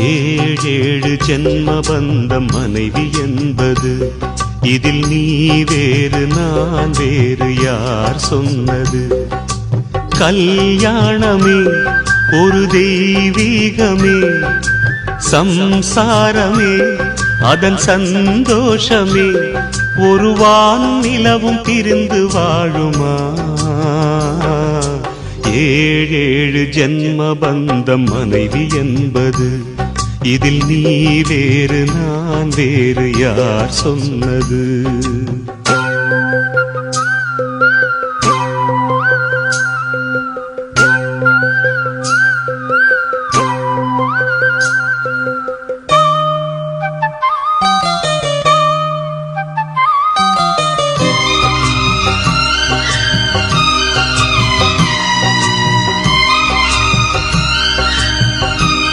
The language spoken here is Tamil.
ஏழேழு ஜென்ம பந்தம் மனைவி என்பது, இதில் நீ வேறு நான் வேறு யார் சொன்னது? கல்யாணமே ஒரு தெய்வீகமே, சம்சாரமே அதன் சந்தோஷமே, ஒரு வானும் நிலவும் பிரிந்து வாழுமா? ஏழேழு ஜென்ம பந்தம் மனைவி என்பது, இதில் நீ வேறு நான் வேறு யார் சொன்னது?